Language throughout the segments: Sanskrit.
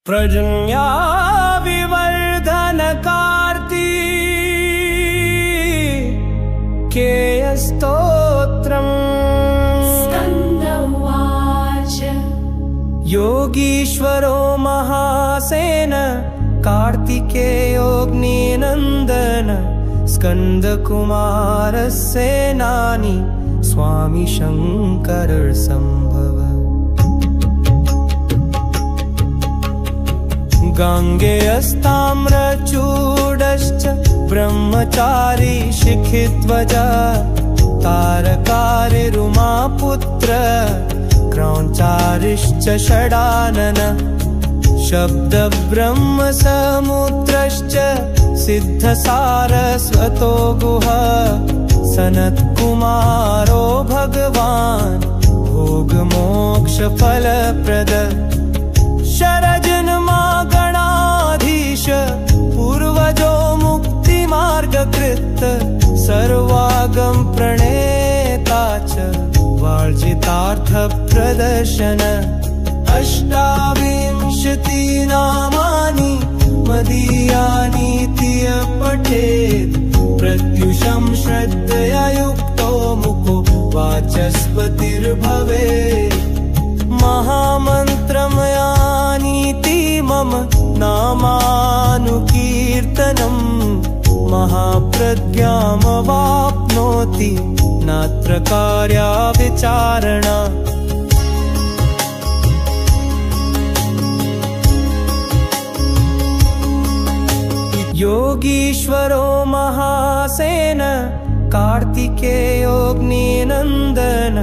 प्रजन्या विवर्धन कार्तिकेयस्तोत्रम् स्कन्द उवाच। योगीश्वरो महासेन कार्तिकेयोऽग्निनन्दन स्कन्दकुमारसेनानी स्वामी शङ्करसम्भव। गाङ्गेयस्ताम्रचूडश्च ब्रह्मचारी शिखिध्वजा तारकारिरुमापुत्र क्रौञ्चारिश्च षडानन शब्दब्रह्मसमुद्रश्च सिद्धसारस्वतो गुह सनत्कुमारो भगवान् भोगमोक्षफलप्रद। शरजन्मा गणाधीश पूर्वजो मुक्तिमार्गकृत् सर्वागम प्रणेता च वार्जितार्थप्रदर्शन। अष्टाविंशति नामानि मदीयानीति पठेत् प्रत्युषं श्रद्धया युक्तो मुखो वाचस्पतिर्भवेत्। महामन्त्रमयानीति मम नामानुकीर्तनम् महाप्रज्ञामवाप्नोति नात्र कार्या विचारणा। योगीश्वरो महासेन कार्तिकेयोऽग्निनन्दन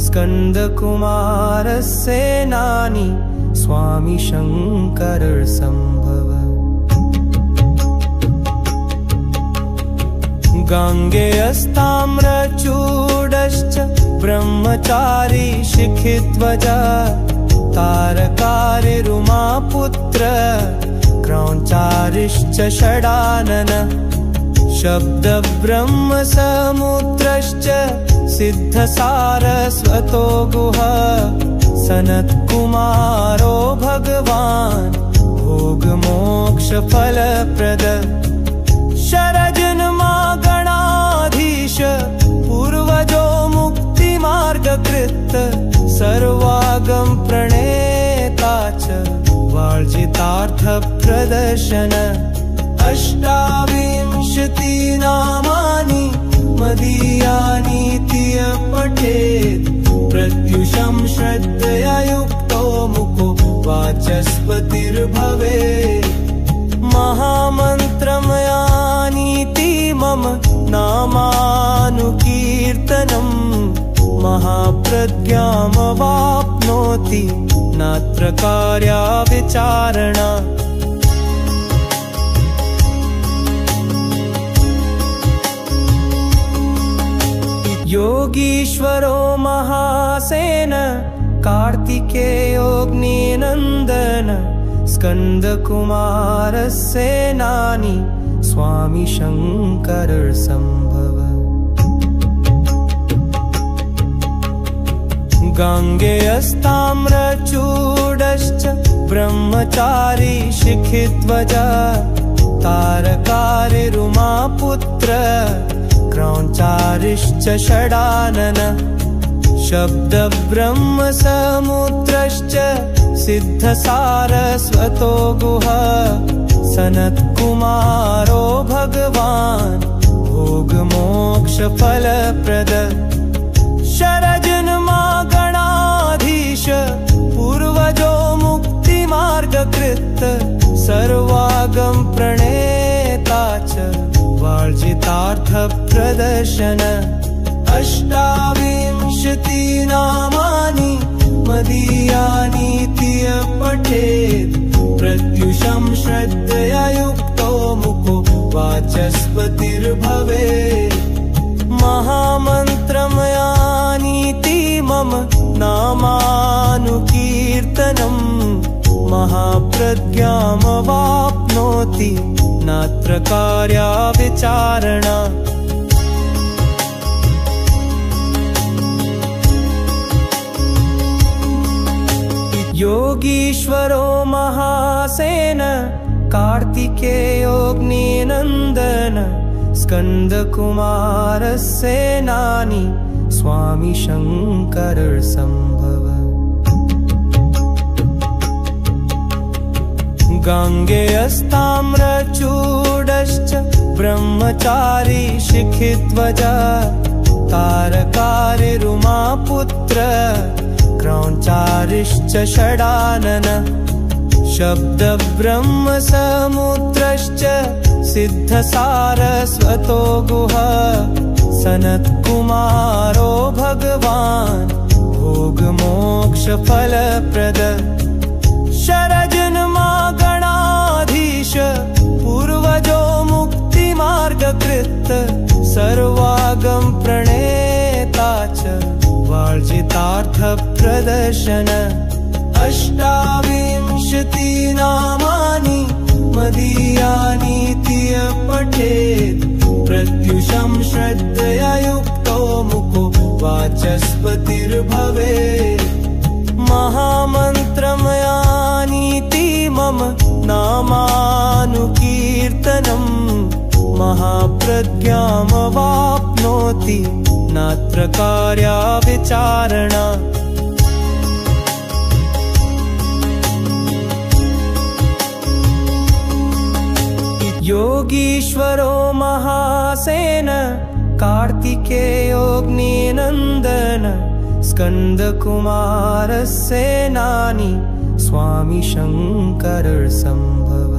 स्कन्दकुमारसेनानी स्वामी शङ्करसम्भव। गाङ्गेयस्ताम्रचूडश्च ब्रह्मचारी शिखिध्वजा तारकारिरुमापुत्र क्रौञ्चारिश्च षडानन शब्दब्रह्मसमुद्रश्च सिद्धसारस्वतो गुह सनत्कुमारो भगवान् भोगमोक्षफलप्रद। शरजन्मा गणाधीश पूर्वजो मुक्तिमार्गकृत् सर्वागम प्रणेता च वार्जितार्थप्रदर्शन। अष्टाविंशति नामानि मदीयानीति पठेत् प्रत्युषं श्रद्धया युक्तो मुखो वाचस्पतिर्भवेत्। महामन्त्रमयानीति मम नामानुकीर्तनम् महाप्रज्ञामवाप्नोति नात्र कार्या विचारणा। योगीश्वरो महासेन कार्तिकेयोऽग्निनन्दन स्कन्दकुमारसेनानी स्वामी शङ्करसम्भव। गाङ्गेयस्ताम्रचूडश्च ब्रह्मचारी शिखिध्वजा तारकारिरुमापुत्र क्रौञ्चारिश्च षडानन शब्दब्रह्मसमुद्रश्च सिद्धसारस्वतो गुह सनत्कुमारो भगवान् भोगमोक्षफलप्रद। शरजन्मा गणाधीश पूर्वजो मुक्तिमार्गकृत् सर्वागम प्रणेता च वार्जितार्थप्रदर्शन। अष्टाविंशति नामानि मदीयानीति पठेत् प्रत्युषं श्रद्धया युक्तो मुखो वाचस्पतिर्भवेत्। महामन्त्रमयानीति मम नामानुकीर्तनम् महाप्रज्ञामवाप्नोति नात्र कार्या विचारणा। योगीश्वरो महासेन महासेन कार्तिकेयोऽग्निनन्दन स्कन्दकुमारसेनानी स्वामी शङ्करसम्भव गाङ्गेयस्ताम्रचूडश्च ब्रह्मचारी शिखिध्वज तारकारिरुमापुत्र क्रौञ्चारिश्च षडानन शब्दब्रह्मसमुद्रश्च सिद्धसारस्वतो गुह सनत्कुमारो भगवान् भोगमोक्षफलप्रद शरजन्मागणाधीश पूर्वजो मुक्तिमार्गकृत सर्वागम प्रणेता च वार्जितार्थप्रदर्शन अष्टाविंशति नामानि मदीयानीति पठेत् प्रत्युषं श्रद्धया युक्तो मुखो वाचस्पतिर्भवेत् महामन्त्रमयानीति मम नामानुकीर्तनम् महाप्रज्ञामवाप्नोति नात्र कार्या विचारणा योगीश्वरो महासेन कार्तिकेयोऽग्निनन्दन स्कन्दकुमारसेनानी स्वामी शङ्करसम्भव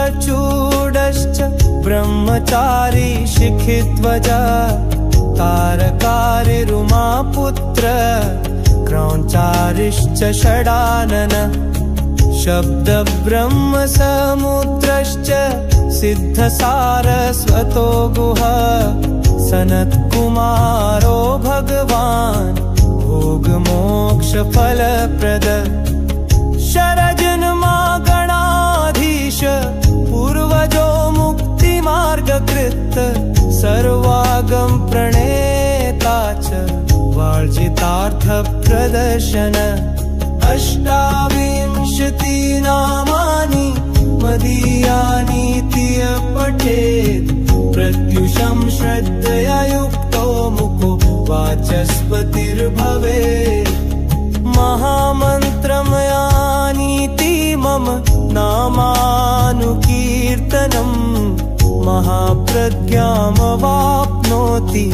गाङ्गेयस्ताम्रचूडश्च ब्रह्मचारी शिखिध्वज तारकारिरुमापुत्र क्रौञ्चारिश्च षडानन शब्दब्रह्मसमुद्रश्च सिद्धसारस्वतो गुह सनत्कुमारो भगवान् भोगमोक्षफलप्रद शरजन्मागणाधीश पूर्वजो मुक्तिमार्गकृत सर्वागम प्रणेता च वार्जितार्थप्रदर्शन अष्टाविंशति नामानि मदीयानीति पठेत् प्रत्युषं श्रद्धया युक्तो मुखो वाचस्पतिर्भवेत् महामन्त्रमयानीति मम नामानुकीर्तनम् महाप्रज्ञामवाप्नोति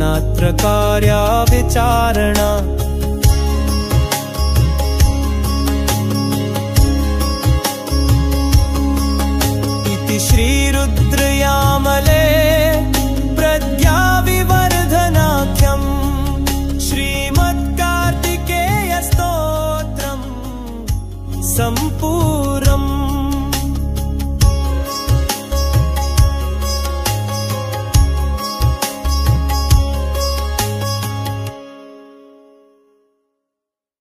नात्र कार्या विचारणा इति श्रीरुद्रयामले प्रज्ञाविवर्धनाख्यम् श्रीमत्कार्तिकेयस्तोत्रम् सम्पूर्णम्